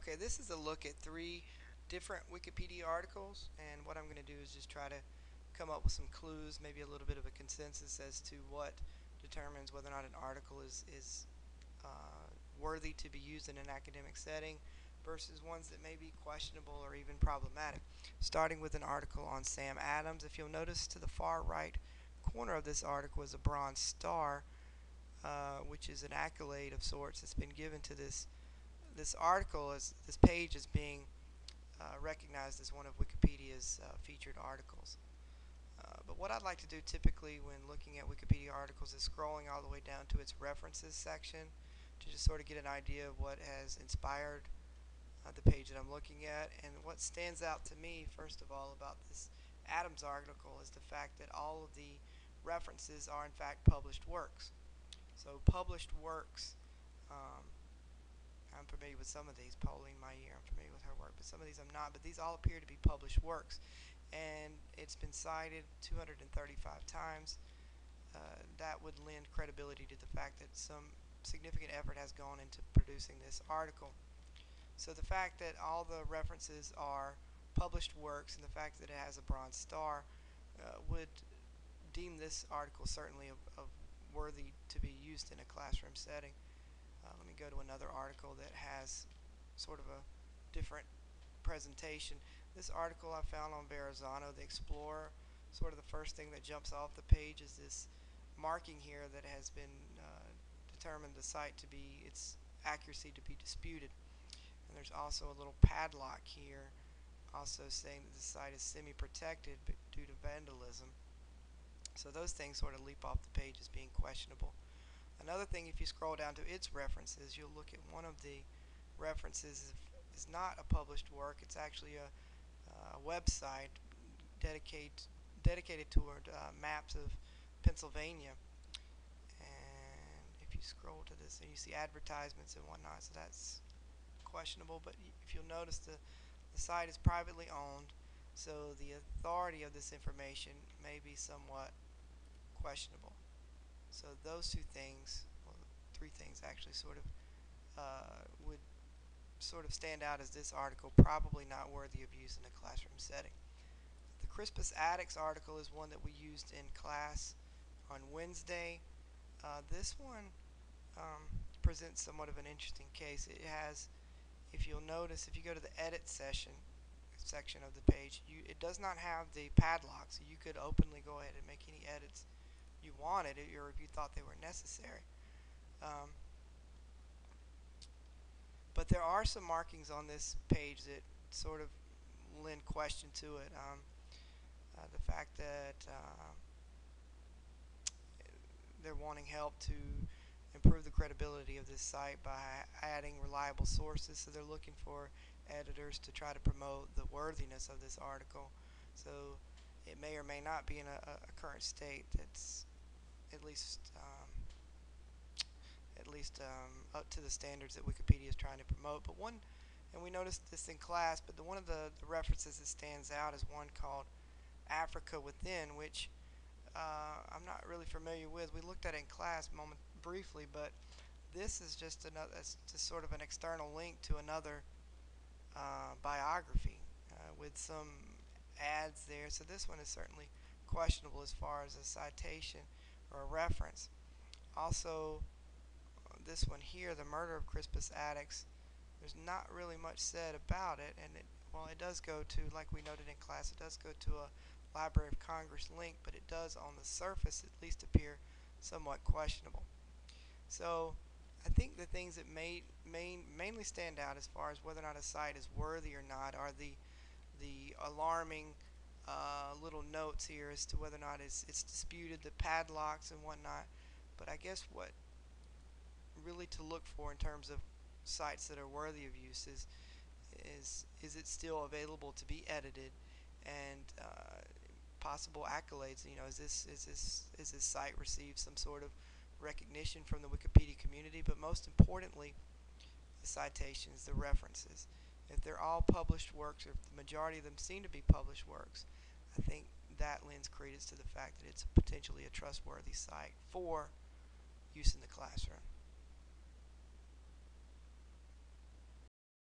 Okay, this is a look at three different Wikipedia articles, and what I'm going to do is just try to come up with some clues, maybe a little bit of a consensus as to what determines whether or not an article is worthy to be used in an academic setting versus ones that may be questionable or even problematic. Starting with an article on Sam Adams, if you'll notice to the far right corner of this article is a bronze star, which is an accolade of sorts that's been given to this article, as this page is being recognized as one of Wikipedia's featured articles. But what I'd like to do typically when looking at Wikipedia articles is scrolling all the way down to its references section to just sort of get an idea of what has inspired the page that I'm looking at. And what stands out to me, first of all, about this Adams article is the fact that all of the references are in fact published works. So published works, I'm familiar with some of these. Pauline Maier, I'm familiar with her work, but some of these I'm not. But these all appear to be published works, and it's been cited 235 times. That would lend credibility to the fact that some significant effort has gone into producing this article. So the fact that all the references are published works and the fact that it has a bronze star would deem this article certainly of worthy to be used in a classroom setting. Let me go to another article that has sort of a different presentation. This article I found on Verrazano, the Explorer. Sort of the first thing that jumps off the page is this marking here that has been determined the site to be, its accuracy to be disputed. And there's also a little padlock here also saying that the site is semi-protected due to vandalism. So those things sort of leap off the page as being questionable. Another thing, if you scroll down to its references, you'll look at one of the references is not a published work. It's actually a website dedicated toward maps of Pennsylvania. And if you scroll to this, and you see advertisements and whatnot, so that's questionable. But if you'll notice, the site is privately owned, so the authority of this information may be somewhat questionable. So those two things, well, three things actually, sort of would sort of stand out as this article probably not worthy of use in a classroom setting. The Crispus Attucks article is one that we used in class on Wednesday. This one presents somewhat of an interesting case. It has, if you'll notice, if you go to the edit section of the page, it does not have the padlock, so you could openly go ahead and make any edits you wanted, or if you thought they were necessary. But there are some markings on this page that sort of lend question to it. The fact that they're wanting help to improve the credibility of this site by adding reliable sources, so they're looking for editors to try to promote the worthiness of this article. So it may or may not be in a current state that's at least up to the standards that Wikipedia is trying to promote. But one, and we noticed this in class, but one of the references that stands out is one called Africa Within, which I'm not really familiar with. We looked at it in class briefly, but this is just another, just sort of an external link to another biography with some ads there. So this one is certainly questionable as far as a citation or a reference. Also, this one here, the murder of Crispus Attucks, there's not really much said about it, and it does go to, like we noted in class, it does go to a Library of Congress link, but it does on the surface at least appear somewhat questionable. So I think the things that mainly stand out as far as whether or not a site is worthy or not are the alarming little notes here as to whether or not it's disputed, the padlocks and whatnot. But I guess what really to look for in terms of sites that are worthy of use is it still available to be edited, and possible accolades. You know, is this site received some sort of recognition from the Wikipedia community? But most importantly, the citations, the references. If they're all published works, or if the majority of them seem to be published works, I think that lends credence to the fact that it's potentially a trustworthy site for use in the classroom.